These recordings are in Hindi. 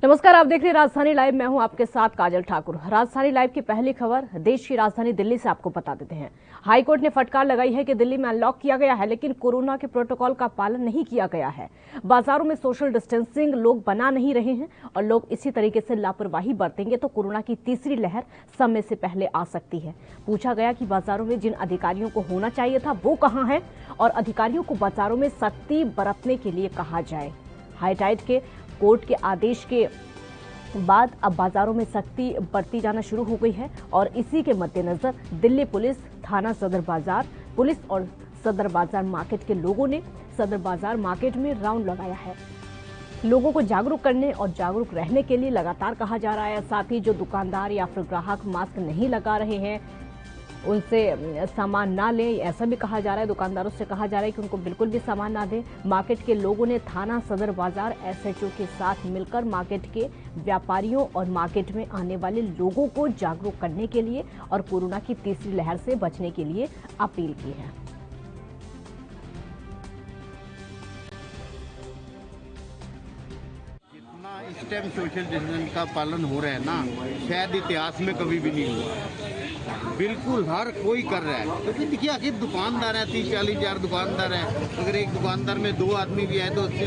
नमस्कार, आप देख रहे हैं राजधानी लाइव। मैं हूं आपके साथ काजल ठाकुर। राजधानी लाइव की पहली खबर देश की राजधानी दिल्ली से आपको बता देते हैं। हाईकोर्ट ने फटकार लगाई है कि दिल्ली में अनलॉक किया गया है, लेकिन कोरोना के प्रोटोकॉल का पालन नहीं किया गया है। बाजारों में सोशल डिस्टेंसिंग लोग बना नहीं रहे हैं और लोग इसी तरीके से लापरवाही बरतेंगे तो कोरोना की तीसरी लहर समय से पहले आ सकती है। पूछा गया कि बाजारों में जिन अधिकारियों को होना चाहिए था वो कहां है और अधिकारियों को बाजारों में सख्ती बरतने के लिए कहा जाए। हाईटाइट के कोर्ट के आदेश के बाद अब बाजारों में सख्ती बरती जाना शुरू हो गई है और इसी के मद्देनजर दिल्ली पुलिस, थाना सदर बाजार पुलिस और सदर बाजार मार्केट के लोगों ने सदर बाजार मार्केट में राउंड लगाया है। लोगों को जागरूक करने और जागरूक रहने के लिए लगातार कहा जा रहा है। साथ ही जो दुकानदार या फिर ग्राहक मास्क नहीं लगा रहे हैं उनसे सामान ना लें, ऐसा भी कहा जा रहा है। दुकानदारों से कहा जा रहा है कि उनको बिल्कुल भी सामान ना दें। मार्केट के लोगों ने थाना सदर बाजार एसएचओ के साथ मिलकर मार्केट के व्यापारियों और मार्केट में आने वाले लोगों को जागरूक करने के लिए और कोरोना की तीसरी लहर से बचने के लिए अपील की है। इस टाइम सोशल डिस्टेंस का पालन हो रहा है ना, शायद इतिहास में कभी भी नहीं हुआ। बिल्कुल हर कोई कर रहा है, क्योंकि देखिए आखिर दुकानदार है, 30-40 हजार दुकानदार है। अगर एक दुकानदार में 2 आदमी भी आए तो उससे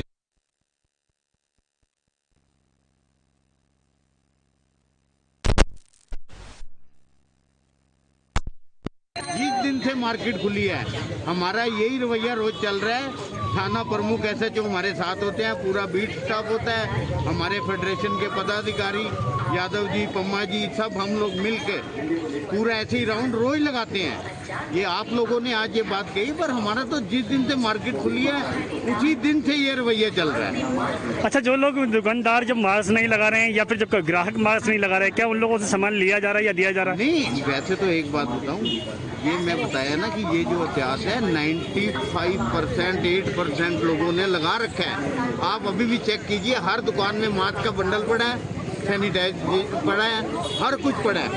जिस दिन से मार्केट खुली है हमारा यही रवैया रोज चल रहा है। थाना प्रमुख एसएचओ हमारे साथ होते हैं, पूरा बीट स्टाफ होता है, हमारे फेडरेशन के पदाधिकारी यादव जी, पम्मा जी, सब हम लोग मिलके पूरा ऐसे ही राउंड रोज लगाते हैं। ये आप लोगों ने आज ये बात कही, पर हमारा तो जिस दिन से मार्केट खुली है उसी दिन से ये रवैया चल रहा है। अच्छा, जो लोग दुकानदार जब मास्क नहीं लगा रहे हैं या फिर जब ग्राहक मास्क नहीं लगा रहे हैं, क्या उन लोगों से सामान लिया जा रहा है या दिया जा रहा है? नहीं, वैसे तो एक बात बताऊं, ये मैं बताया ना कि ये जो इतिहास है 95% 8% लोगों ने लगा रखा है। आप अभी भी चेक कीजिए, हर दुकान में मास्क का बंडल पड़ा है, सैनिटाइज पड़ा है, हर कुछ पड़ा है।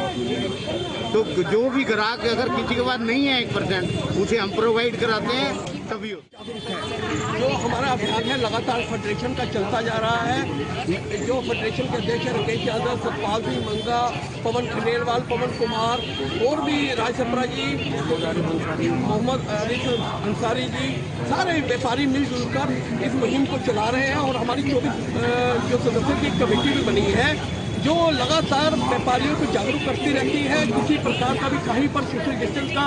तो जो भी ग्राहक अगर किसी के पास नहीं है 1% उसे हम प्रोवाइड कराते हैं। तभी जो हमारा अभियान है लगातार फेडरेशन का चलता जा रहा है। जो फेडरेशन के अध्यक्ष राकेश यादव, सतपाल सिंह मंगा, पवन खंडेलवाल, पवन कुमार और भी राजसप्रा जी, मोहम्मद आरिफ अंसारी जी, सारे व्यापारी मिलजुल कर इस मुहिम को चला रहे हैं। और हमारी 24 जो सदस्यों की कमेटी भी बनी है जो लगातार व्यापारियों को जागरूक करती रहती है। किसी प्रकार का भी कहीं पर सोशल डिस्टेंस का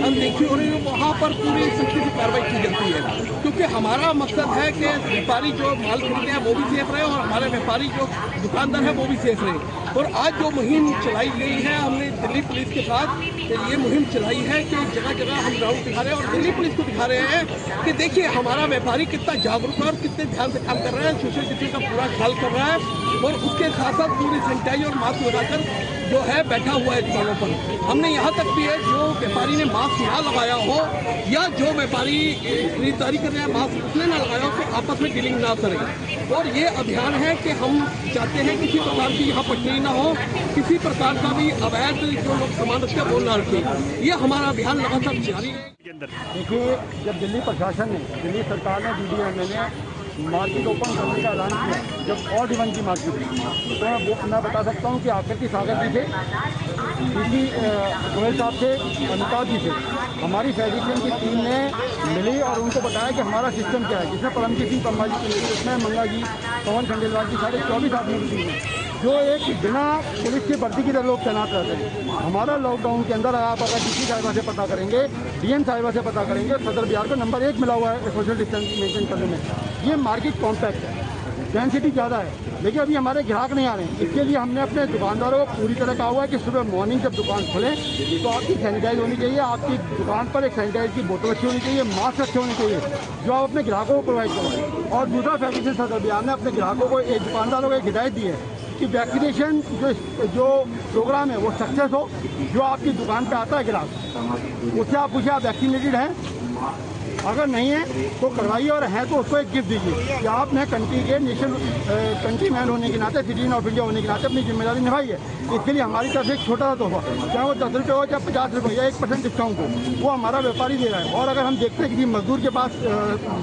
अनदेखी हो रही है वहाँ पर पूरी सख्ती से कार्रवाई की जाती है, क्योंकि हमारा मकसद है कि व्यापारी जो माल खरीदते हैं वो भी सेफ रहे और हमारे व्यापारी जो दुकानदार है वो भी सेफ रहे। और आज जो मुहिम चलाई गई है, हमने दिल्ली पुलिस के साथ ये मुहिम चलाई है कि जगह जगह हम राउंड दिखा रहे हैं और दिल्ली पुलिस को दिखा रहे हैं कि देखिए हमारा व्यापारी कितना जागरूक है और कितने ध्यान से काम कर रहा है, सोशल डिस्टेंस का पूरा ख्याल कर रहा है और उसके साथ साथ पूरी सैनिटाइजर और मास्क लगाकर जो है बैठा हुआ है दुकानों पर। हमने यहाँ तक भी है जो व्यापारी ने मास्क ना लगाया हो या जो व्यापारी खरीदारी कर रहे हैं मास्क उसने ना लगाया हो तो आपस में डीलिंग ना करें। और ये अभियान है कि हम चाहते हैं किसी प्रकार की यहाँ पटनी ना हो, किसी प्रकार का भी अवैध जो लोग सामान रखते हैं वो ना रखें। ये हमारा अभियान लगातार जारी है। देखिए, जब दिल्ली प्रशासन ने, दिल्ली सरकार ने, DDMA ने मार्केट ओपन करने का ऐलान किया, जब ऑड इवन की मार्केट थी, तो मैं बता सकता हूँ कि आकृति सागर जी थे, डीसी गोयल साहब थे, अमिताभ जी थे, हमारी फेडरेशन की टीम ने मिली और उनको बताया कि हमारा सिस्टम क्या है, जिसमें परमजीत सिंह पम्मा जी की, उसमें मंगा जी, पवन खंडेलवाल जी, साढ़े 24 आदमी की टीम है जो एक बिना पुलिस की वर्दी की तरह लोग तैनात रहते हैं। हमारा लॉकडाउन के अंदर आप अगर डीसी साहिबा से पता करेंगे, डीएम साहिबा से पता करेंगे, सदर बिहार का नंबर 1 मिला हुआ है सोशल डिस्टेंस मेंटेन करने में। ये मार्केट कॉम्पैक्ट है, डेंसिटी ज़्यादा है, लेकिन अभी हमारे ग्राहक नहीं आ रहे हैं। इसके लिए हमने अपने दुकानदारों को पूरी तरह कहा हुआ है कि सुबह मॉर्निंग जब दुकान खुले तो आपकी सैनिटाइज होनी चाहिए, आपकी दुकान पर एक सैनिटाइज की बोतल अच्छी होनी चाहिए, मास्क अच्छे होने चाहिए जो आप अपने ग्राहकों को प्रोवाइड करवाएं। और दूसरा फेडरेशन सदर बिहार ने अपने ग्राहकों को, एक दुकानदारों को एक हिदायत दी है कि वैक्सीनेशन जो प्रोग्राम है वो सक्सेस हो। जो आपकी दुकान पे आता है ग्राहक, उससे आप पूछिए आप वैक्सीनेटेड हैं, अगर नहीं है तो करवाइए और है तो उसको एक गिफ्ट दीजिए कि आपने कंट्री के कंट्री मैन होने के नाते, सिटीजन ऑफ इंडिया होने के नाते अपनी जिम्मेदारी निभाई है। इसके लिए हमारी तरफ से एक छोटा सा तोहफा, चाहे वो 10 रुपये हो चाहे 50 रुपये या 1% डिस्काउंट हो, वो हमारा व्यापारी दे रहा है। और अगर हम देखते हैं किसी मजदूर के पास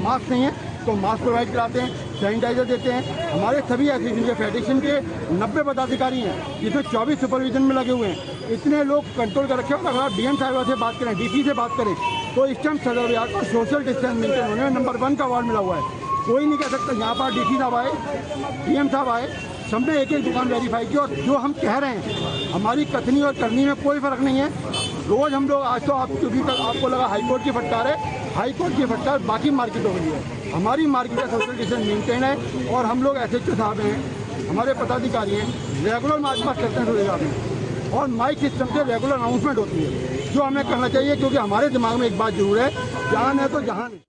मास्क नहीं है तो मास्क प्रोवाइड कराते हैं, सैनिटाइजर देते हैं। हमारे सभी एसोसिएशन के फेडरेशन के 90 पदाधिकारी हैं, जिसमें 24 सुपरविजन में लगे हुए हैं। इतने लोग कंट्रोल कर रखे हैं। अगर आप डीएम साहब से बात करें, डीसी से बात करें, तो इस टाइम सदर बाजार को सोशल डिस्टेंस मेंटेन होने में नंबर 1 का अवार्ड मिला हुआ है। कोई नहीं कह सकता यहाँ पर डीसी साहब आए, डीएम साहब आए, सबने एक एक दुकान वेरीफाई की। और जो हम कह रहे हैं, हमारी कथनी और करनी में कोई फर्क नहीं है। रोज हम लोग, आज तो आप क्योंकि आपको लगा हाईकोर्ट की फटकार है, हाईकोर्ट की फटकार बाकी मार्केटों के लिए है। हमारी मार्केट का सोशल डिस्टेंस मेंटेन है और हम लोग एसएचओ साहब हैं, हमारे पदाधिकारी हैं, रेगुलर मार्च पास करते हैं सुबह में, और माइक सिस्टम से रेगुलर अनाउंसमेंट होती है, जो हमें करना चाहिए। क्योंकि हमारे दिमाग में एक बात जरूर है, जान है तो जहान है।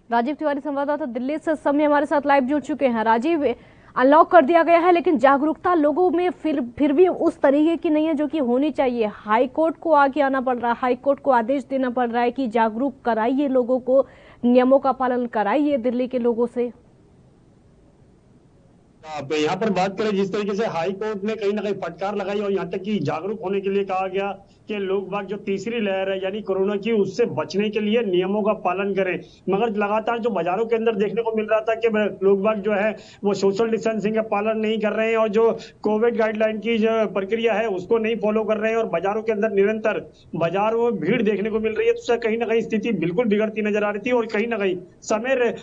राजीव तिवारी संवाददाता दिल्ली से समय हमारे साथ लाइव जुड़ चुके हैं। राजीव, अनलॉक कर दिया गया है, लेकिन जागरूकता लोगों में फिर भी उस तरीके की नहीं है जो कि होनी चाहिए। हाई कोर्ट को आगे आना पड़ रहा है, हाई कोर्ट को आदेश देना पड़ रहा है कि जागरूक कराइए लोगों को, नियमों का पालन कराइए दिल्ली के लोगों से। आप यहाँ पर बात करें, जिस तरीके से हाई कोर्ट ने कहीं ना कहीं फटकार लगाई और यहाँ तक कि जागरूक होने के लिए कहा गया कि लोग बाग जो तीसरी लहर है यानी कोरोना की, उससे बचने के लिए नियमों का पालन करें। मगर लगातार जो बाजारों के अंदर देखने को मिल रहा था कि लोग बाग जो है वो सोशल डिस्टेंसिंग का पालन नहीं कर रहे हैं और जो कोविड गाइडलाइन की जो प्रक्रिया है उसको नहीं फॉलो कर रहे हैं, और बाजारों के अंदर निरंतर बाजारों में भीड़ देखने को मिल रही है। तो कहीं ना कहीं स्थिति बिल्कुल बिगड़ती नजर आ रही थी और कहीं ना कहीं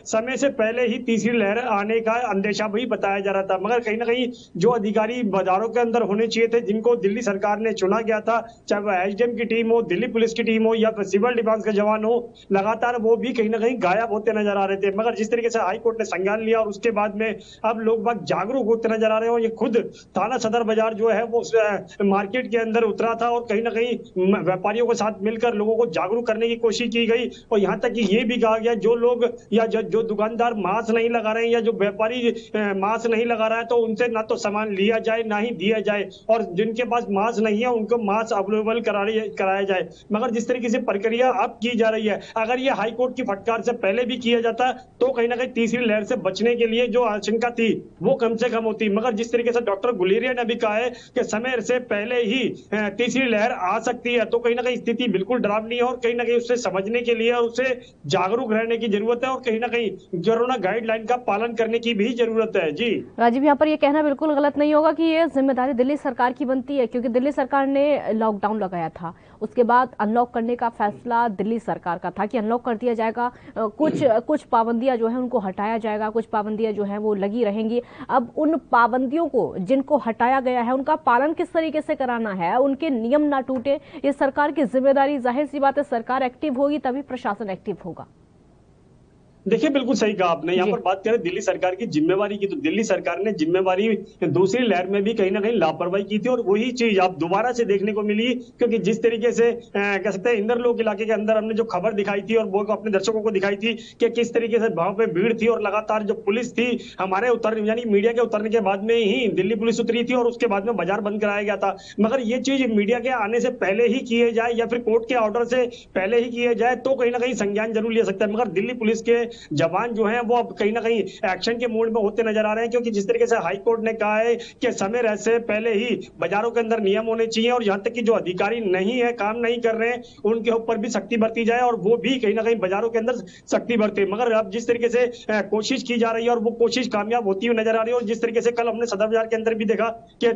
समय से पहले ही तीसरी लहर आने का अंदेशा भी बताया जा रहा था। मगर कहीं ना कहीं जो अधिकारी बाजारों के अंदर होने चाहिए थे, जिनको दिल्ली सरकार ने चुना गया था, चाहे वह एसडीएम की टीम हो, दिल्ली पुलिस की टीम हो या फिर सिविल डिफेंस के जवान हो, लगातार वो भी कहीं ना कहीं गायब होते नजर आ रहे थे। मगर जिस तरीके से हाई कोर्ट ने संज्ञान लिया और उसके बाद में अब लोग बाग जागरूक होते नजर आ रहे हैं। और ये खुद थाना सदर बाजार जो है वो मार्केट के अंदर उतरा था और कहीं ना कहीं व्यापारियों के साथ मिलकर लोगों को जागरूक करने की कोशिश की गई। और यहाँ तक कि ये भी कहा गया, जो लोग या जो दुकानदार मास्क नहीं लगा रहे हैं या जो व्यापारी मास्क नहीं लगा रहा है, तो उनसे ना तो सामान लिया जाए ना ही दिया जाए, और जिनके पास मास्क नहीं है उनको मास्क अवेलेबल कराया जाए। मगर जिस तरीके से प्रक्रिया अब की जा रही है, अगर ये हाई कोर्ट की फटकार से पहले भी किया जाता तो कहीं ना कहीं तीसरी लहर से बचने के लिए जो आशंका थी वो कम से कम होती। मगर जिस तरीके से डॉक्टर गुलेरिया ने भी कहा है कि समय से पहले ही तीसरी लहर आ सकती है, तो कहीं ना कहीं स्थिति बिल्कुल डरावनी है और कहीं ना कहीं उससे समझने के लिए और उससे जागरूक रहने की जरूरत है और कहीं ना कहीं कोरोना गाइडलाइन का पालन करने की भी जरूरत है। जी राजीव, यहाँ पर ये कहना बिल्कुल गलत नहीं होगा कि ये जिम्मेदारी दिल्ली सरकार की बनती है, क्योंकि दिल्ली सरकार ने लॉकडाउन लगाया था, उसके बाद अनलॉक करने का फैसला दिल्ली सरकार का था कि अनलॉक कर दिया जाएगा, कुछ पाबंदियां जो है उनको हटाया जाएगा, कुछ पाबंदियां जो है वो लगी रहेंगी। अब उन पाबंदियों को जिनको हटाया गया है उनका पालन किस तरीके से कराना है, उनके नियम ना टूटे, ये सरकार की जिम्मेदारी। जाहिर सी बात है, सरकार एक्टिव होगी तभी प्रशासन एक्टिव होगा। देखिए, बिल्कुल सही कहा आपने। यहाँ पर बात करें दिल्ली सरकार की जिम्मेवारी की, तो दिल्ली सरकार ने जिम्मेवारी दूसरी लहर में भी कहीं ना कहीं लापरवाही की थी और वही चीज आप दोबारा से देखने को मिली। क्योंकि जिस तरीके से कह सकते हैं इंदरलोक इलाके के अंदर हमने जो खबर दिखाई थी और वो अपने दर्शकों को दिखाई थी कि किस तरीके से वहां पे भीड़ थी और लगातार जो पुलिस थी हमारे यानी मीडिया के उतरने के बाद में ही दिल्ली पुलिस उतरी थी और उसके बाद में बाजार बंद कराया गया था। मगर ये चीज मीडिया के आने से पहले ही किए जाए या फिर कोर्ट के ऑर्डर से पहले ही किए जाए तो कहीं ना कहीं संज्ञान जरूर ले सकता है। मगर दिल्ली पुलिस के जवान जो हैं वो अब कहीं ना कहीं एक्शन के मोड में होते नजर आ रहे हैं, क्योंकि जिस तरीके से हाई कोर्ट ने कहा है कि समय से पहले ही बाजारों के अंदर नियम होने चाहिए और यहां तक कि जो अधिकारी नहीं है, काम नहीं कर रहे हैं, उनके ऊपर भी सख्ती बरती जाए और वो भी कहीं ना कहीं बाजारों के अंदर सख्ती बरते। मगर अब जिस तरीके से कोशिश की जा रही है और वो कोशिश कामयाब होती हुई नजर आ रही है। और जिस तरीके से कल हमने सदर बाजार के अंदर भी देखा कि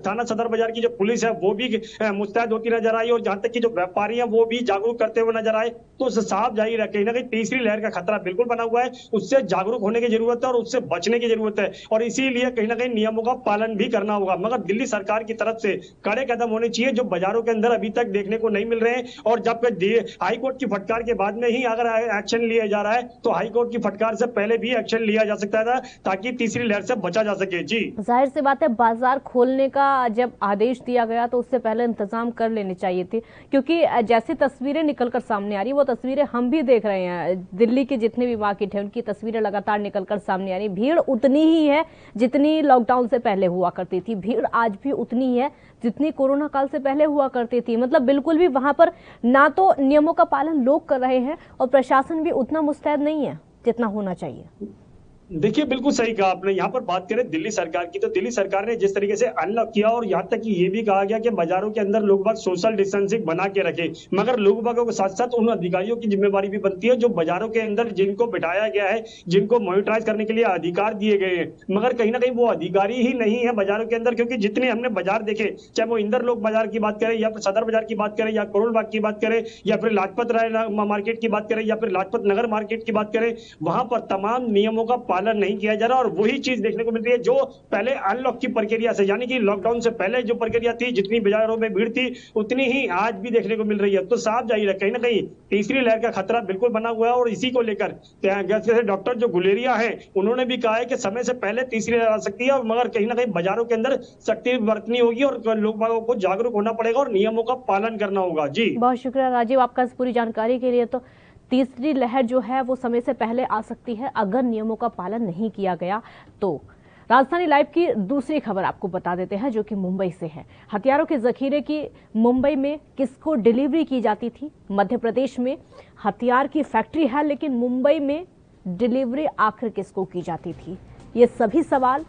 थाना सदर बाजार की जो पुलिस है वो भी मुस्तैद होती नजर आई और जहां तक कि जो व्यापारी है वो भी जागरूक करते हुए नजर आए। तो साफ जाहिर है कहीं ना कहीं तीसरी लहर का खतरा बिल्कुल बना हुआ है, उससे जागरूक होने की जरूरत है और उससे बचने की जरूरत है और इसीलिए कहीं ना कहीं नियमों का पालन भी करना होगा। मगर दिल्ली सरकार की तरफ से कड़े कदम होने चाहिए जो बाजारों के अंदर अभी तक देखने को नहीं मिल रहे हैं। और जब हाई कोर्ट की फटकार के बाद में ही अगर एक्शन लिया जा रहा है तो हाई कोर्ट की फटकार से पहले भी एक्शन लिया जा सकता था ताकि तीसरी लहर से बचा जा सके। जी जाहिर सी बात है, बाजार खोलने का जब आदेश दिया गया तो उससे पहले इंतजाम कर लेने चाहिए थे, क्योंकि जैसी तस्वीरें निकलकर सामने आ रही वो तस्वीरें हम भी देख रहे हैं। दिल्ली के जितने भी मार्केट है उनकी तस्वीरें लगातार निकलकर सामने आ रही। भीड़ उतनी ही है जितनी लॉकडाउन से पहले हुआ करती थी, भीड़ आज भी उतनी है जितनी कोरोना काल से पहले हुआ करती थी। मतलब बिल्कुल भी वहां पर ना तो नियमों का पालन लोग कर रहे हैं और प्रशासन भी उतना मुस्तैद नहीं है जितना होना चाहिए। देखिए बिल्कुल सही कहा आपने। यहाँ पर बात करें दिल्ली सरकार की, तो दिल्ली सरकार ने जिस तरीके से अनलॉक किया और यहाँ तक कि ये भी कहा गया कि बाजारों के अंदर लोग बाग सोशल डिस्टेंसिंग बना के रखे, मगर लोग बागों के साथ साथ उन अधिकारियों की जिम्मेवारी भी बनती है जो बाजारों के अंदर जिनको बिठाया गया है, जिनको मॉनिटराइज करने के लिए अधिकार दिए गए हैं, मगर कहीं ना कहीं वो अधिकारी ही नहीं है बाजारों के अंदर। क्योंकि जितने हमने बाजार देखे, चाहे वो इंदर लोक बाजार की बात करें या फिर सदर बाजार की बात करें या करोल बाग की बात करें या फिर लाजपत राय मार्केट की बात करें या फिर लाजपत नगर मार्केट की बात करें, वहां पर तमाम नियमों का पालन नहीं किया जा रहा। और वही चीज देखने को मिल रही है जो पहले अनलॉक की प्रक्रिया से, यानी कि लॉकडाउन से पहले जो प्रक्रिया थी, जितनी बाजारों में भीड़ थी उतनी ही आज भी देखने को मिल रही है। तो साफ जाहिर है कहीं ना कहीं तीसरी लहर का खतरा बिल्कुल बना हुआ है। और इसी को लेकर जैसे डॉक्टर जो गुलेरिया है उन्होंने भी कहा है कि समय से पहले तीसरी लहर आ सकती है, मगर कहीं ना कहीं बाजारों के अंदर सख्ती बरतनी होगी और लोगों को जागरूक होना पड़ेगा और नियमों का पालन करना होगा। जी बहुत शुक्रिया राजीव आपका इस पूरी जानकारी के लिए। तो तीसरी लहर जो है वो समय से पहले आ सकती है अगर नियमों का पालन नहीं किया गया तो। राजधानी लाइव की दूसरी खबर आपको बता देते हैं जो कि मुंबई से है। हथियारों के जखीरे की मुंबई में किसको डिलीवरी की जाती थी? मध्य प्रदेश में हथियार की फैक्ट्री है लेकिन मुंबई में डिलीवरी आखिर किसको की जाती थी? ये सभी सवाल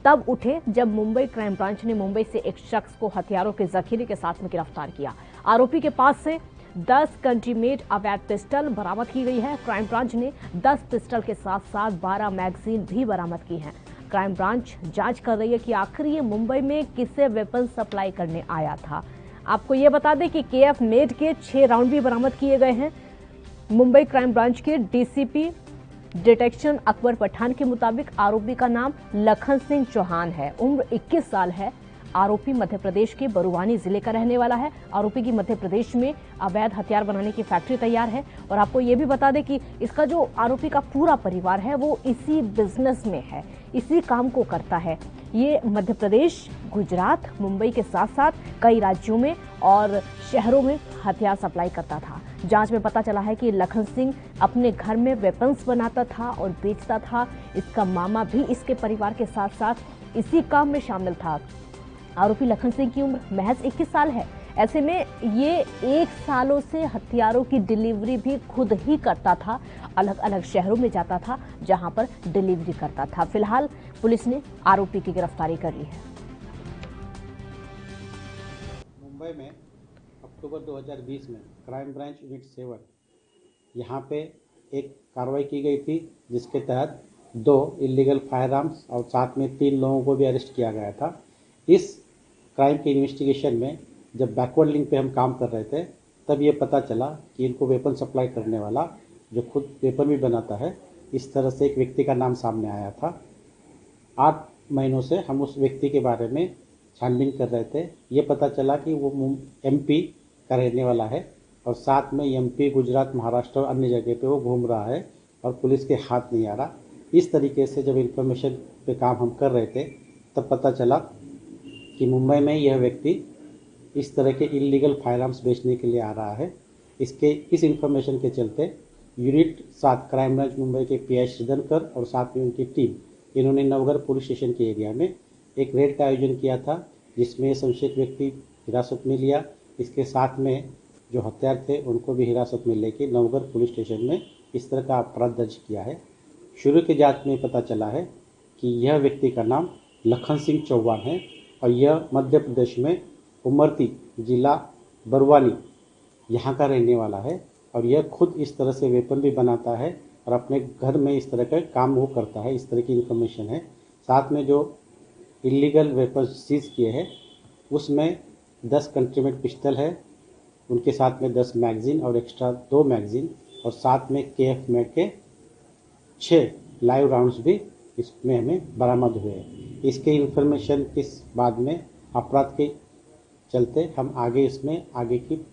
तब उठे जब मुंबई क्राइम ब्रांच ने मुंबई से एक शख्स को हथियारों के जखीरे के साथ में गिरफ्तार किया। आरोपी के पास से 10 कंट्री मेड अवैध पिस्टल बरामद की गई है। क्राइम ब्रांच ने 10 पिस्टल के साथ साथ 12 मैगजीन भी बरामद की हैं। क्राइम ब्रांच जांच कर रही है कि आखिर ये मुंबई में किसे वेपन सप्लाई करने आया था। आपको ये बता दें कि केएफ मेड के 6 राउंड भी बरामद किए गए हैं। मुंबई क्राइम ब्रांच के डीसीपी डिटेक्शन अकबर पठान के मुताबिक आरोपी का नाम लखन सिंह चौहान है, उम्र 21 साल है। आरोपी मध्य प्रदेश के बरुवानी जिले का रहने वाला है। आरोपी की मध्य प्रदेश में अवैध हथियार बनाने की फैक्ट्री तैयार है। और आपको ये भी बता दें कि इसका जो आरोपी का पूरा परिवार है वो इसी बिजनेस में है, इसी काम को करता है। ये मध्य प्रदेश, गुजरात, मुंबई के साथ साथ कई राज्यों में और शहरों में हथियार सप्लाई करता था। जांच में पता चला है कि लखन सिंह अपने घर में वेपन्स बनाता था और बेचता था। इसका मामा भी इसके परिवार के साथ साथ इसी काम में शामिल था। आरोपी लखन सिंह की उम्र महज 21 साल है। ऐसे में ये 1 सालों से हथियारों की डिलीवरी भी खुद ही करता था। अलग अलग शहरों में जाता था जहां पर डिलीवरी करता था। फिलहाल पुलिस ने आरोपी की गिरफ्तारी कर ली है। मुंबई में अक्टूबर 2020 में क्राइम ब्रांच यूनिट 7 यहाँ पे एक कार्रवाई की गई थी जिसके तहत 2 इलीगल फायर आर्म्स और साथ में 3 लोगों को भी अरेस्ट किया गया था। इस क्राइम के इन्वेस्टिगेशन में जब बैकवर्ड लिंक पे हम काम कर रहे थे तब ये पता चला कि इनको वेपन सप्लाई करने वाला जो खुद वेपन भी बनाता है, इस तरह से एक व्यक्ति का नाम सामने आया था। 8 महीनों से हम उस व्यक्ति के बारे में छानबीन कर रहे थे। ये पता चला कि वो एमपी का रहने वाला है और साथ में एमपी, गुजरात, महाराष्ट्र और अन्य जगह पे वो घूम रहा है और पुलिस के हाथ नहीं आ रहा। इस तरीके से जब इंफॉर्मेशन पे काम हम कर रहे थे तब पता चला कि मुंबई में यह व्यक्ति इस तरह के इलीगल फायर आर्म्स बेचने के लिए आ रहा है। इस इंफॉर्मेशन के चलते यूनिट 7 क्राइम ब्रांच मुंबई के पीआई श्रीधरकर और साथ में उनकी टीम, इन्होंने नवगर पुलिस स्टेशन के एरिया में एक रेड का आयोजन किया था जिसमें संशयित व्यक्ति हिरासत में लिया। इसके साथ में जो हथियार थे उनको भी हिरासत में लेके नवगर पुलिस स्टेशन में इस तरह का अपराध दर्ज किया है। शुरू की जांच में पता चला है कि यह व्यक्ति का नाम लखन सिंह चौहान है और यह मध्य प्रदेश में उमरती जिला बरवानी यहाँ का रहने वाला है और यह खुद इस तरह से वेपन भी बनाता है और अपने घर में इस तरह का काम वो करता है। इस तरह की इन्फॉर्मेशन है। साथ में जो इलीगल वेपन सीज किए हैं उसमें 10 कंट्रीमेड पिस्टल है, उनके साथ में 10 मैगजीन और एक्स्ट्रा 2 मैगजीन और साथ में केएफ मेड के 6 लाइव राउंड्स भी इसमें हमें बरामद हुए हैं। इसके इन्फॉर्मेशन के बाद में अपराध के चलते हम आगे की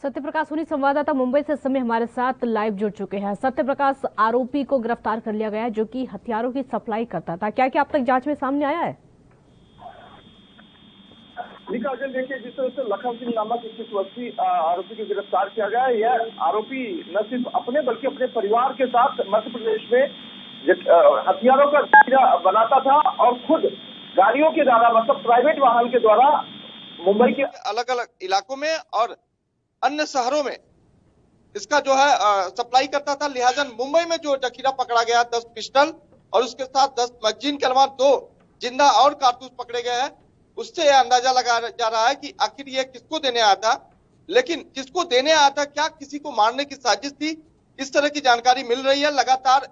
सत्यप्रकाश सोनी संवाददाता मुंबई से इस समय हमारे साथ लाइव जुड़ चुके हैं। सत्यप्रकाश, आरोपी को गिरफ्तार कर लिया गया है जो कि हथियारों की सप्लाई करता था। क्या क्या अब तक जांच में सामने आया है? देखिए, जिस तरह से लखन सिंह नामक 21 वर्षीय आरोपी को गिरफ्तार किया गया है, यह आरोपी न सिर्फ अपने बल्कि अपने परिवार के साथ मध्य प्रदेश में हथियारों का जखीरा बनाता था और खुद गाड़ियों के द्वारा, मतलब प्राइवेट वाहन के द्वारा मुंबई के अलग अलग इलाकों में और अन्य शहरों में इसका जो है सप्लाई करता था। लिहाजा मुंबई में जो जखीरा पकड़ा गया 10 पिस्टल और उसके साथ 10 मैगजीन के अलावा 2 जिंदा और कारतूस पकड़े गए हैं, उससे यह अंदाजा लगाया जा रहा है कि आखिर ये किसको देने आया था। लेकिन किसको देने आया था, क्या किसी को मारने की साजिश थी, इस तरह की जानकारी मिल रही है। लगातार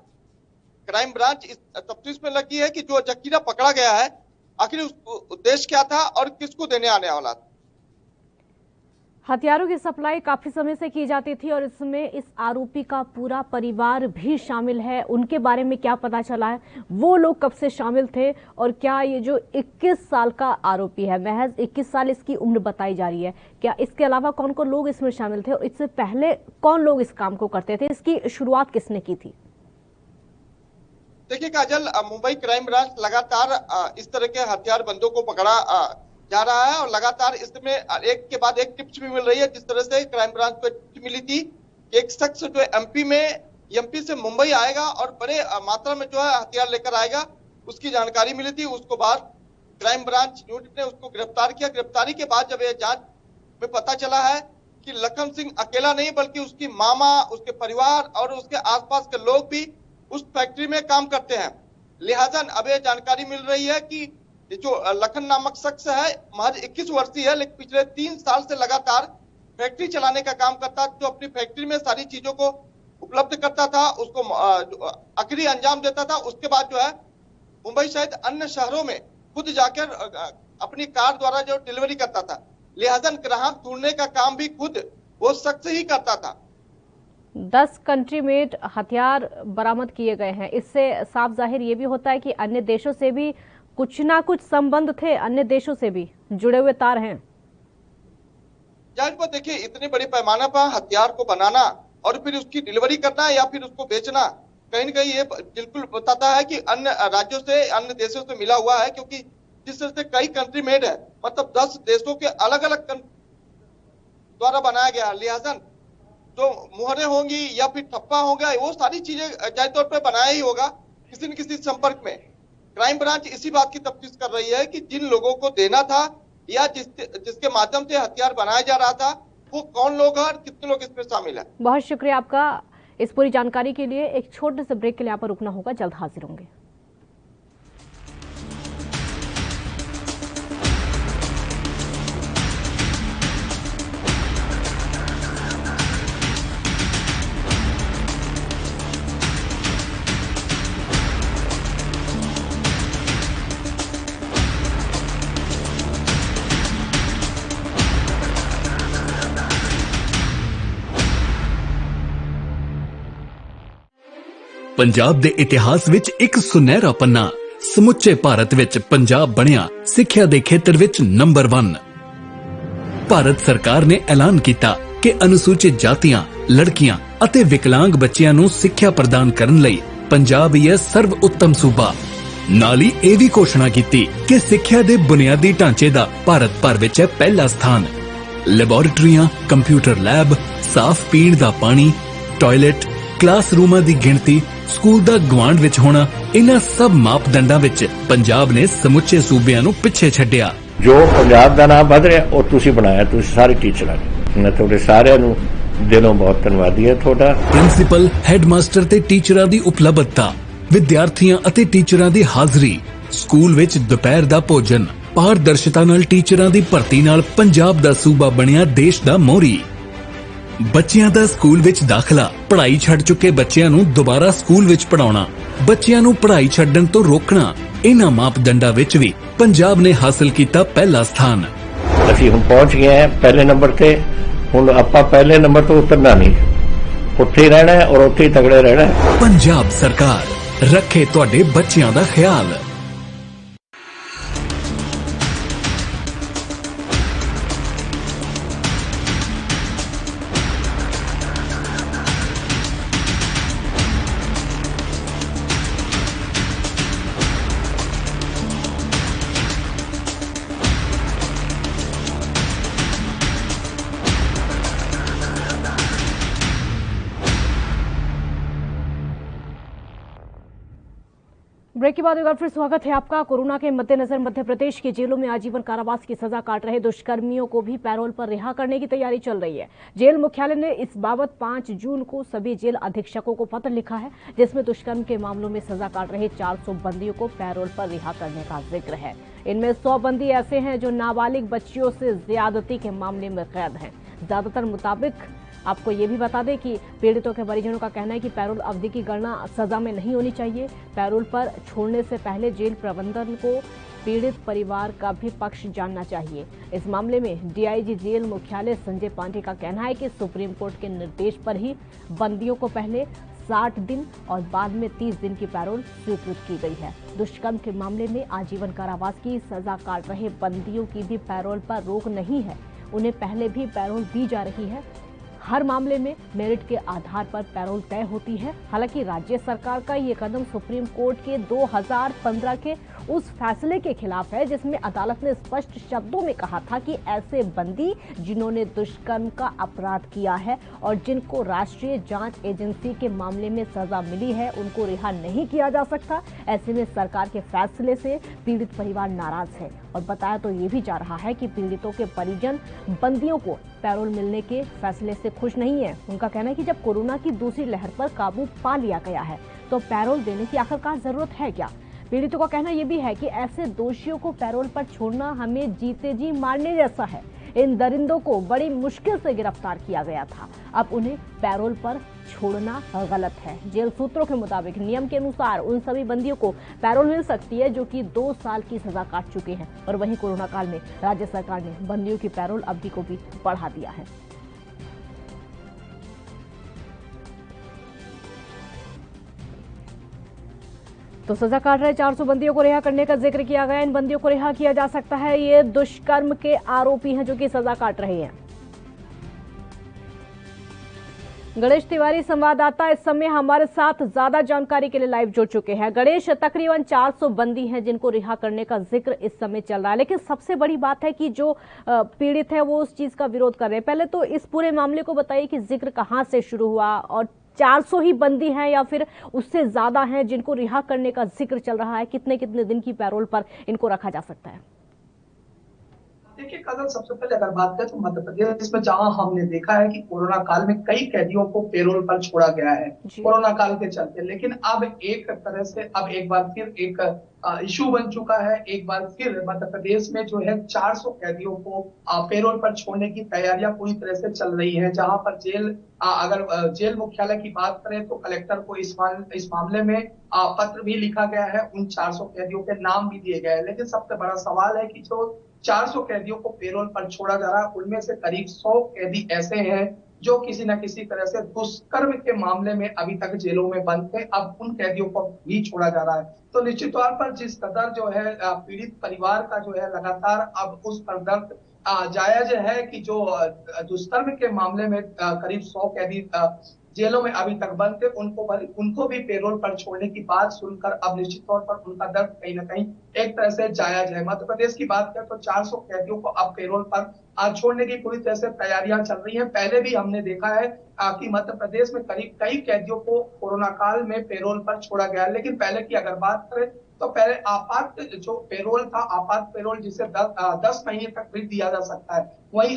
क्राइम ब्रांच इस तफ्तीश में लगी है कि जो जखीरा पकड़ा गया है आखिर उसका उद्देश्य क्या था और किसको देने आने वाला था। हथियारों की सप्लाई काफी समय से की जाती थी और इसमें इस आरोपी का पूरा परिवार भी शामिल है। उनके बारे में क्या पता चला है, वो लोग कब से शामिल थे और क्या ये जो 21 साल का आरोपी है, महज 21 साल इसकी उम्र बताई जा रही है, क्या इसके अलावा कौन कौन लोग इसमें शामिल थे और इससे पहले कौन लोग इस काम को करते थे, इसकी शुरुआत किसने की थी? देखिए काजल, मुंबई क्राइम ब्रांच लगातार इस तरह के हथियार बंदों को पकड़ा जा रहा है और लगातार इसमें एक के बाद एक टिप्स भी मिल रही है। जिस तरह से क्राइम ब्रांच को टिप्स मिली थी कि एक शख्स जो एमपी से मुंबई आएगा और बड़े मात्रा में जो है हथियार लेकर आएगा, उसकी जानकारी मिली थी। उसको बाद क्राइम ब्रांच यूनिट ने उसको गिरफ्तार किया। गिरफ्तारी के बाद जब यह जांच में पता चला है कि लखन सिंह अकेला नहीं बल्कि उसकी मामा, उसके परिवार और उसके आसपास के लोग भी उस फैक्ट्री में काम करते हैं। लिहाजा अब यह जानकारी मिल रही है कि जो लखन नामक शख्स है महज 21 वर्षीय है, लेकिन पिछले 3 साल से लगातार फैक्ट्री चलाने का काम करता था। जो अपनी फैक्ट्री में सारी चीजों को उपलब्ध करता था, उसको आखिरी अंजाम देता था। उसके बाद जो है मुंबई सहित अन्य शहरों में खुद जाकर अपनी कार द्वारा जो डिलीवरी करता था। लिहाजा ग्राहक ढूंढने का काम भी खुद वो शख्स ही करता था। 10 कंट्री मेड हथियार बरामद किए गए हैं। इससे साफ जाहिर ये भी होता है कि अन्य देशों से भी कुछ ना कुछ संबंध थे, अन्य देशों से भी जुड़े हुए तार हैं। जाहिर बात, देखिए इतने बड़े पैमाने पर हथियार को बनाना और फिर उसकी डिलीवरी करना या फिर उसको बेचना कहीं न कहीं ये बिल्कुल बताता है कि अन्य राज्यों से, अन्य देशों से मिला हुआ है। क्योंकि जिस तरह से कई कंट्री मेड है, मतलब 10 देशों के अलग अलग द्वारा बनाया गया है। लिहाजा जो मुहरें होंगी या फिर ठप्पा होगा, वो सारी चीजें जाहिर तौर पर बनाया ही होगा किसी न किसी संपर्क में। क्राइम ब्रांच इसी बात की तफ्तीश कर रही है कि जिन लोगों को देना था या जिसके माध्यम से हथियार बनाया जा रहा था, वो कौन लोग हैं और कितने लोग इसमें शामिल हैं। बहुत शुक्रिया आपका इस पूरी जानकारी के लिए। एक छोटे से ब्रेक के लिए यहाँ पर रुकना होगा, जल्द हाजिर होंगे। ਪੰਜਾਬ ਦੇ ਇਤਿਹਾਸ ਵਿੱਚ ਇੱਕ ਸੁਨਹਿਰਾ ਪੰਨਾ। ਸਮੁੱਚੇ ਭਾਰਤ ਵਿੱਚ ਪੰਜਾਬ ਬਣਿਆ ਸਿੱਖਿਆ ਦੇ ਖੇਤਰ ਵਿੱਚ ਨੰਬਰ 1। ਭਾਰਤ ਸਰਕਾਰ ਨੇ ਐਲਾਨ ਕੀਤਾ ਕਿ ਅਨੁਸੂਚਿਤ ਜਾਤੀਆਂ, ਲੜਕੀਆਂ ਅਤੇ ਵਿਕਲਾਂਗ ਬੱਚਿਆਂ ਨੂੰ ਸਿੱਖਿਆ ਪ੍ਰਦਾਨ ਕਰਨ ਲਈ ਪੰਜਾਬ ਹੀ ਹੈ ਸਰਵ ਉੱਤਮ ਸੂਬਾ। ਨਾਲ ਹੀ ਇਹ ਵੀ ਘੋਸ਼ਣਾ ਕੀਤੀ ਕਿ ਸਿੱਖਿਆ ਦੇ ਬੁਨਿਆਦੀ ਢਾਂਚੇ ਦਾ ਭਾਰਤ ਭਰ ਵਿੱਚ ਹੈ ਪਹਿਲਾ ਸਥਾਨ। ਲੈਬੋਰੇਟਰੀਆਂ, ਕੰਪਿਊਟਰ ਲੈਬ, ਸਾਫ਼ ਪੀਣ ਦਾ ਪਾਣੀ, ਟਾਇਲਟ, ਕਲਾਸਰੂਮਾਂ ਦੀ ਗਿਣਤੀ, ਸਕੂਲ ਦਾ ਗਵਾਂਢ ਵਿੱਚ ਹੋਣਾ, ਇਹਨਾਂ ਸਭ ਮਾਪਦੰਡਾਂ ਵਿੱਚ ਪੰਜਾਬ ਨੇ ਸਮੁੱਚੇ ਸੂਬਿਆਂ ਨੂੰ ਪਿੱਛੇ ਛੱਡਿਆ। ਜੋ ਪੰਜਾਬ ਦਾ ਨਾਮ ਵਧ ਰਿਹਾ ਉਹ ਤੁਸੀਂ ਬਣਾਇਆ, ਤੁਸੀਂ ਸਾਰੇ ਟੀਚਰਾਂ ਨੇ। ਮੈਂ ਤੁਹਾਡੇ ਸਾਰਿਆਂ ਨੂੰ ਦਿਲੋਂ ਬਹੁਤ ਧੰਨਵਾਦੀ ਹਾਂ ਤੁਹਾਡਾ। ਪ੍ਰਿੰਸੀਪਲ, ਹੈਡਮਾਸਟਰ ਤੇ ਟੀਚਰਾਂ ਦੀ ਉਪਲਬਧਤਾ, ਵਿਦਿਆਰਥੀਆਂ ਅਤੇ ਟੀਚਰਾਂ ਦੀ ਹਾਜ਼ਰੀ, ਸਕੂਲ ਵਿੱਚ ਦੁਪਹਿਰ ਦਾ ਭੋਜਨ, ਪਾਰਦਰਸ਼ਤਾ ਨਾਲ ਟੀਚਰਾਂ ਦੀ ਭਰਤੀ ਨਾਲ ਪੰਜਾਬ ਦਾ ਸੂਬਾ ਬਣਿਆ ਦੇਸ਼ ਦਾ ਮੋਹਰੀ। ਬੱਚਿਆਂ ਦਾ ਸਕੂਲ ਵਿੱਚ ਦਾਖਲਾ, ਪੜ੍ਹਾਈ ਛੱਡ ਚੁੱਕੇ ਬੱਚਿਆਂ ਨੂੰ ਦੁਬਾਰਾ ਸਕੂਲ ਵਿੱਚ ਪੜਾਉਣਾ, ਬੱਚਿਆਂ ਨੂੰ ਪੜ੍ਹਾਈ ਛੱਡਣ ਤੋਂ ਰੋਕਣਾ, ਇਹਨਾਂ ਮਾਪਦੰਡਾਂ ਵਿੱਚ ਵੀ ਪੰਜਾਬ ਨੇ ਹਾਸਲ ਕੀਤਾ ਪਹਿਲਾ ਸਥਾਨ। ਅਸੀਂ ਹੁਣ ਪਹੁੰਚ ਗਏ ਹਾਂ ਪਹਿਲੇ ਨੰਬਰ ਤੇ। ਹੁਣ ਆਪਾਂ ਪਹਿਲੇ ਨੰਬਰ ਤੋਂ ਉਤਰਨਾ ਨਹੀਂ, ਉੱਥੇ ਹੀ ਰਹਿਣਾ ਹੈ ਔਰ ਉੱਥੇ ਹੀ ਤਗੜੇ ਰਹਿਣਾ ਹੈ। ਪੰਜਾਬ ਸਰਕਾਰ ਰੱਖੇ ਤੁਹਾਡੇ ਬੱਚਿਆਂ ਦਾ ਖਿਆਲ। ब्रेक के बाद एक बार फिर स्वागत है आपका। कोरोना के मद्देनजर मध्य प्रदेश की जेलों में आजीवन कारावास की सजा काट रहे दुष्कर्मियों को भी पैरोल पर रिहा करने की तैयारी चल रही है। जेल मुख्यालय ने इस बाबत 5 जून को सभी जेल अधीक्षकों को पत्र लिखा है, जिसमें दुष्कर्म के मामलों में सजा काट रहे 400 बंदियों को पैरोल पर रिहा करने का जिक्र है। इनमें 100 बंदी ऐसे हैं जो नाबालिग बच्चियों से ज्यादती के मामले में कैद हैं। ज्यादातर मुताबिक आपको ये भी बता दें कि पीड़ितों के परिजनों का कहना है कि पैरोल अवधि की गणना सजा में नहीं होनी चाहिए। पैरोल पर छोड़ने से पहले जेल प्रबंधन को पीड़ित परिवार का भी पक्ष जानना चाहिए। इस मामले में डीआईजी जेल मुख्यालय संजय पांडे का कहना है कि सुप्रीम कोर्ट के निर्देश पर ही बंदियों को पहले 60 दिन और बाद में 30 दिन की पैरोल स्वीकृत की गई है। दुष्कर्म के मामले में आजीवन कारावास की सजा काट रहे बंदियों की भी पैरोल पर रोक नहीं है, उन्हें पहले भी पैरोल दी जा रही है। हर मामले में मेरिट के आधार पर पैरोल तय होती है। हालांकि राज्य सरकार का ये कदम सुप्रीम कोर्ट के 2015 के उस फैसले के खिलाफ है, जिसमें अदालत ने स्पष्ट शब्दों में कहा था कि ऐसे बंदी जिन्होंने दुष्कर्म का अपराध किया है और जिनको राष्ट्रीय जांच एजेंसी के मामले में सजा मिली है, उनको रिहा नहीं किया जा सकता। ऐसे में सरकार के फैसले से पीड़ित परिवार नाराज है और बताया तो ये भी जा रहा है कि पीड़ितों के परिजन बंदियों को पैरोल मिलने के फैसले से खुश नहीं है। उनका कहना है कि जब कोरोना की दूसरी लहर पर काबू पा लिया गया है तो पैरोल देने की आखिरकार जरूरत है क्या। पीड़ितों का कहना यह भी है कि ऐसे दोषियों को पैरोल पर छोड़ना हमें जीते जी मारने जैसा है। इन दरिंदों को बड़ी मुश्किल से गिरफ्तार किया गया था, अब उन्हें पैरोल पर छोड़ना गलत है। जेल सूत्रों के मुताबिक नियम के अनुसार उन सभी बंदियों को पैरोल मिल सकती है जो कि 2 साल की सजा काट चुके हैं। और वहीं कोरोना काल में राज्य सरकार ने बंदियों की पैरोल अवधि को भी बढ़ा दिया है। तो सजा काट रहे 400 बंदियों को रिहा करने का जिक्र किया गया। इन बंदियों को रिहा किया जा सकता है। ये दुष्कर्म के आरोपी हैं जो कि सजा काट रहे हैं। गणेश तिवारी संवाददाता इस समय हमारे साथ ज्यादा जानकारी के लिए लाइव जुड़ चुके हैं। गणेश, तकरीबन 400 बंदी हैं जिनको रिहा करने का जिक्र इस समय चल रहा है, लेकिन सबसे बड़ी बात है कि जो पीड़ित है वो उस चीज का विरोध कर रहे हैं। पहले तो इस पूरे मामले को बताइए कि जिक्र कहां से शुरू हुआ और 400 ही बंदी हैं या फिर उससे ज्यादा हैं जिनको रिहा करने का जिक्र चल रहा है। कितने कितने दिन की पैरोल पर इनको रखा जा सकता है? देखिए काजल, सबसे पहले अगर बात करें तो मध्य प्रदेश में जहां हमने देखा है कि कोरोना काल में कई कैदियों को पेरोल पर छोड़ा गया है कोरोना काल के चलते, लेकिन अब एक तरह से अब एक बार फिर एक इशू बन चुका है। एक बार फिर मध्य प्रदेश में जो है 400 कैदियों को पेरोल पर छोड़ने की तैयारियां पूरी तरह से चल रही है। जहां पर अगर जेल मुख्यालय की बात करें तो कलेक्टर को इस मामले में पत्र भी लिखा गया है, उन 400 कैदियों के नाम भी दिए गए हैं। लेकिन सबसे बड़ा सवाल है कि जो 400 कैदियों को पेरोल पर छोड़ा जा रहा है, उनमें से करीब 100 कैदी ऐसे हैं जो किसी न किसी तरह से दुष्कर्म के मामले में अभी तक जेलों में बंद थे। अब उन कैदियों को भी छोड़ा जा रहा है। तो निश्चित तौर पर जिस कदर जो है पीड़ित परिवार का जो है लगातार अब उस पर दर्द जायज है कि जो दुष्कर्म के मामले में करीब 100 कैदी जेलों में अभी तक बंद थे, उनको भी पेरोल पर छोड़ने की बात सुनकर अब निश्चित तौर पर उनका दर्द कहीं न कहीं एक तरह से जायज है। मध्य प्रदेश की बात करें तो 400 कैदियों को अब पेरोल पर छोड़ने की पूरी तरह से तैयारियां चल रही हैं। पहले भी हमने देखा है कि मध्य प्रदेश में करीब कई कैदियों को कोरोना काल में पेरोल पर छोड़ा गया है। लेकिन पहले की अगर बात करें तो पहले आपात जो पेरोल था, आपात पेरोल जिसे 10 महीने तक भी दिया जा सकता है, वही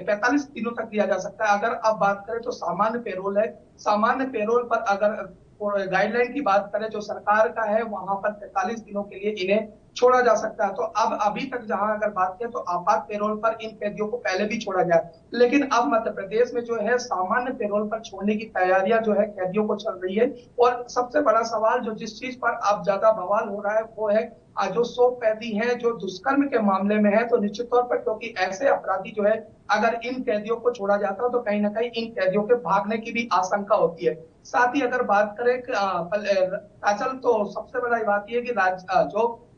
45 दिनों तक दिया जा सकता है। अगर अब बात करें तो सामान्य पेरोल है, सामान्य पेरोल पर अगर गाइडलाइन की बात करें जो सरकार का है, वहां पर 45 दिनों के लिए इन्हें छोड़ा जा सकता है। तो अब अभी तक जहां अगर बात करें तो आपात पेरोल पर इन कैदियों को पहले भी छोड़ा गया, लेकिन अब मध्य प्रदेश में जो है सामान्य पेरोल पर छोड़ने की तैयारियां जो है कैदियों को चल रही है। और सबसे बड़ा सवाल जो जिस चीज पर अब ज्यादा बवाल हो रहा है वो है जो 100 कैदी हैं जो दुष्कर्म के मामले में है। तो निश्चित तौर पर क्योंकि ऐसे अपराधी जो है अगर इन कैदियों को छोड़ा जाता है तो कहीं ना कहीं इन कैदियों के भागने की भी आशंका होती है। साथ ही अगर बात करें काजल तो सबसे बड़ा बात यह कि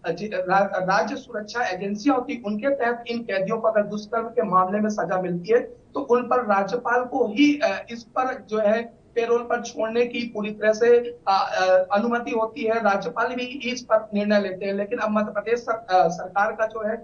राज्य सुरक्षा एजेंसियां होती उनके तहत इन कैदियों को अगर दुष्कर्म के मामले में सजा मिलती है तो उन पर राज्यपाल को ही इस पर जो है पेरोल पर छोड़ने की पूरी तरह से अनुमति होती है। राज्यपाल भी इस पर निर्णय लेते हैं। लेकिन अब मध्य प्रदेश सरकार का जो है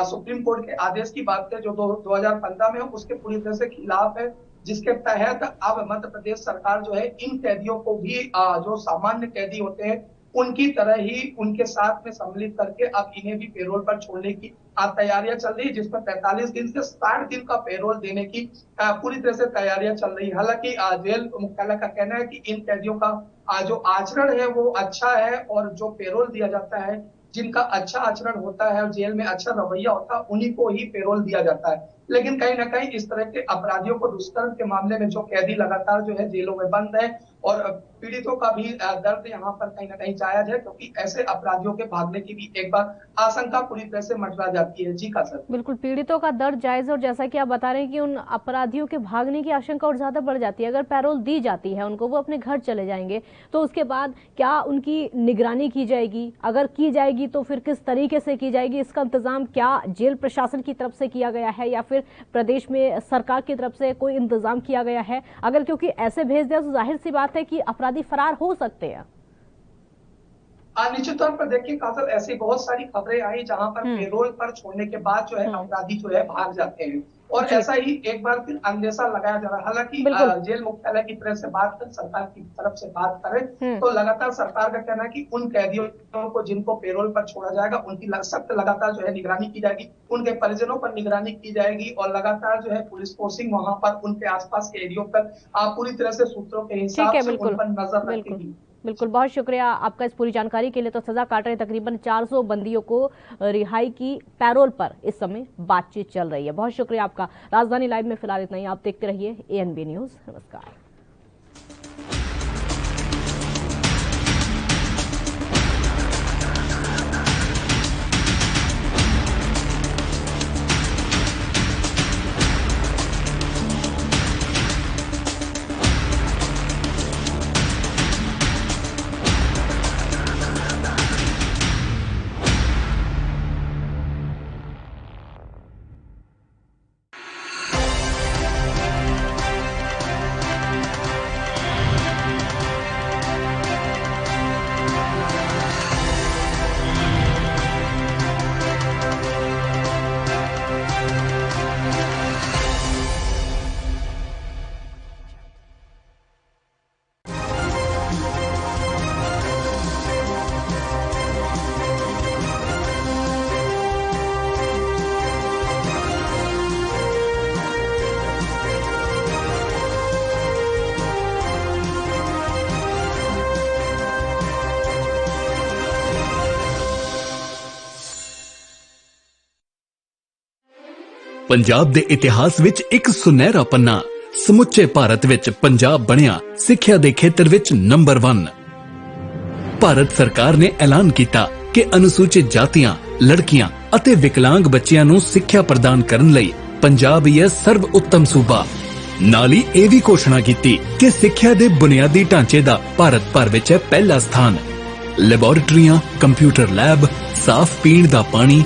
सुप्रीम कोर्ट के आदेश की बात करें जो 2015 में उसके पूरी तरह से खिलाफ है, जिसके तहत अब मध्य प्रदेश सरकार जो है इन कैदियों को भी जो सामान्य कैदी होते हैं उनकी तरह ही उनके साथ में सम्मिलित करके अब इन्हें भी पेरोल पर छोड़ने की तैयारियां चल रही है, जिसमें 45 दिन से 60 दिन का पेरोल देने की पूरी तरह से तैयारियां चल रही है। हालांकि जेल मुख्यालय का कहना है कि इन कैदियों का जो आचरण है वो अच्छा है और जो पेरोल दिया जाता है, जिनका अच्छा आचरण होता है और जेल में अच्छा रवैया होता है, उन्हीं को ही पेरोल दिया जाता है। लेकिन कहीं ना कहीं इस तरह के अपराधियों को दुष्कर्म के मामले में जो कैदी लगातार जो है जेलों में बंद है और पीड़ितों का भी दर्द यहाँ पर कहीं ना कहीं जायज है, क्योंकि ऐसे अपराधियों के भागने की भी एक बार आशंका पूरी तरह से मंडरा जाती है। जी का सर, बिल्कुल पीड़ितों का दर्द जायज है और जैसा कि आप बता रहे हैं कि उन अपराधियों के भागने की आशंका और ज्यादा बढ़ जाती है। अगर पैरोल दी जाती है उनको, वो अपने घर चले जाएंगे, तो उसके बाद क्या उनकी निगरानी की जाएगी? अगर की जाएगी तो फिर किस तरीके से की जाएगी? इसका इंतजाम क्या जेल प्रशासन की तरफ से किया गया है या फिर प्रदेश में सरकार की तरफ से कोई इंतजाम किया गया है? अगर क्योंकि ऐसे भेज दिया तो जाहिर सी बात है कि अपराधी फरार हो सकते हैं। निश्चित तौर पर देखिए काजल, ऐसी बहुत सारी खबरें आई जहां पर पेरोल पर छोड़ने के बाद जो है अपराधी जो है भाग जाते हैं और ऐसा ही एक बार फिर अंदेशा लगाया जा रहा है। हालांकि जेल मुख्यालय की तरफ से बात कर, सरकार की तरफ से बात करें तो लगातार सरकार का कहना है कि उन कैदियों को जिनको पेरोल पर छोड़ा जाएगा उनकी सख्त लगातार जो है निगरानी की जाएगी, उनके परिजनों पर निगरानी की जाएगी और लगातार जो है पुलिस फोर्सिंग वहां पर उनके आसपास के एरियो पर पूरी तरह से सूत्रों के हिसाब से उन पर नजर रखेगी। बिल्कुल, बहुत शुक्रिया आपका इस पूरी जानकारी के लिए। तो सजा काट रहे तकरीबन 400 बंदियों को रिहाई की पैरोल पर इस समय बातचीत चल रही है। बहुत शुक्रिया आपका। राजधानी लाइव में फिलहाल इतना ही। आप देखते रहिए ANB न्यूज। नमस्कार। ਪੰਜਾਬ ਦੇ ਇਤਿਹਾਸ ਵਿੱਚ ਇੱਕ ਸੁਨਹਿਰਾ ਪੰਨਾ। ਸਮੁੱਚੇ ਭਾਰਤ ਵਿੱਚ ਪੰਜਾਬ ਬਣਿਆ ਸਿੱਖਿਆ ਦੇ ਖੇਤਰ ਵਿੱਚ ਨੰਬਰ 1। ਭਾਰਤ ਸਰਕਾਰ ਨੇ ਐਲਾਨ ਕੀਤਾ ਕਿ ਅਨੁਸੂਚਿਤ ਜਾਤੀਆਂ, ਲੜਕੀਆਂ ਅਤੇ ਵਿਕਲਾਂਗ ਬੱਚਿਆਂ ਨੂੰ ਸਿੱਖਿਆ ਪ੍ਰਦਾਨ ਕਰਨ ਲਈ ਪੰਜਾਬ ਹੀ ਹੈ ਸਰਵ ਉੱਤਮ ਸੂਬਾ। ਨਾਲ ਹੀ ਇਹ ਵੀ ਘੋਸ਼ਣਾ ਕੀਤੀ ਕਿ ਸਿੱਖਿਆ ਦੇ ਬੁਨਿਆਦੀ ਢਾਂਚੇ ਦਾ ਭਾਰਤ ਭਰ ਵਿੱਚ ਹੈ ਪਹਿਲਾ ਸਥਾਨ। ਲੈਬੋਰੇਟਰੀਆਂ, ਕੰਪਿਊਟਰ ਲੈਬ, ਸਾਫ਼ ਪੀਣ ਦਾ ਪਾਣੀ,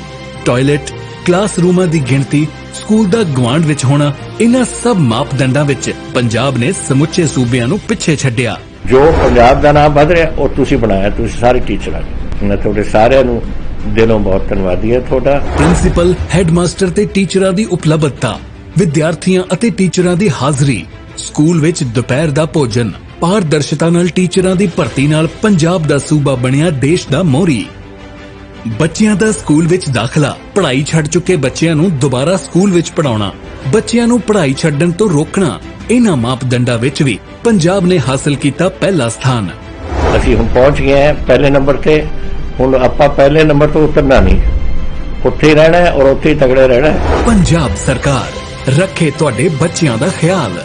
ਟਾਇਲਟ, ਕਲਾਸਰੂਮਾਂ ਦੀ ਗਿਣਤੀ, ਸਕੂਲ ਦਾ ਗਵਾਂਢ ਵਿੱਚ ਹੋਣਾ, ਇਹਨਾਂ ਸਭ ਮਾਪਦੰਡਾਂ ਵਿੱਚ ਪੰਜਾਬ ਨੇ ਸਮੁੱਚੇ ਸੂਬਿਆਂ ਨੂੰ ਪਿੱਛੇ ਛੱਡਿਆ। ਜੋ ਪੰਜਾਬ ਦਾ ਨਾਮ ਵਧ ਰਿਹਾ ਉਹ ਤੁਸੀਂ ਬਣਾਇਆ, ਤੁਸੀਂ ਸਾਰੇ ਟੀਚਰਾਂ ਨੇ। ਮੈਂ ਤੁਹਾਡੇ ਸਾਰਿਆਂ ਨੂੰ ਦਿਲੋਂ ਬਹੁਤ ਧੰਨਵਾਦੀ ਹਾਂ ਤੁਹਾਡਾ। ਪ੍ਰਿੰਸੀਪਲ, ਹੈਡਮਾਸਟਰ ਤੇ ਟੀਚਰਾਂ ਦੀ ਉਪਲਬਧਤਾ, ਵਿਦਿਆਰਥੀਆਂ ਅਤੇ ਟੀਚਰਾਂ ਦੀ ਹਾਜ਼ਰੀ, ਸਕੂਲ ਵਿੱਚ ਦੁਪਹਿਰ ਦਾ ਭੋਜਨ, ਪਾਰਦਰਸ਼ਤਾ ਨਾਲ ਟੀਚਰਾਂ ਦੀ ਭਰਤੀ ਨਾਲ ਪੰਜਾਬ ਦਾ ਸੂਬਾ ਬਣਿਆ ਦੇਸ਼ ਦਾ ਮੋਹਰੀ। ਬੱਚਿਆਂ ਦਾ ਸਕੂਲ ਵਿੱਚ ਦਾਖਲਾ, ਪੜ੍ਹਾਈ ਛੱਡ ਚੁੱਕੇ ਬੱਚਿਆਂ ਨੂੰ ਦੁਬਾਰਾ ਸਕੂਲ ਵਿੱਚ ਪੜਾਉਣਾ, ਬੱਚਿਆਂ ਨੂੰ ਪੜ੍ਹਾਈ ਛੱਡਣ ਤੋਂ ਰੋਕਣਾ, ਇਹਨਾਂ ਮਾਪਦੰਡਾਂ ਵਿੱਚ ਵੀ ਪੰਜਾਬ ਨੇ ਹਾਸਲ ਕੀਤਾ ਪਹਿਲਾ ਸਥਾਨ। ਅਸੀਂ ਹੁਣ ਪਹੁੰਚ ਗਏ ਹਾਂ ਪਹਿਲੇ ਨੰਬਰ ਤੇ। ਹੁਣ ਆਪਾਂ ਪਹਿਲੇ ਨੰਬਰ ਤੋਂ ਉਤਰਨਾ ਨਹੀਂ, ਉੱਥੇ ਹੀ ਰਹਿਣਾ ਹੈ ਔਰ ਉੱਥੇ ਹੀ ਤਗੜੇ ਰਹਿਣਾ ਹੈ। ਪੰਜਾਬ ਸਰਕਾਰ ਰੱਖੇ ਤੁਹਾਡੇ ਬੱਚਿਆਂ ਦਾ ਖਿਆਲ।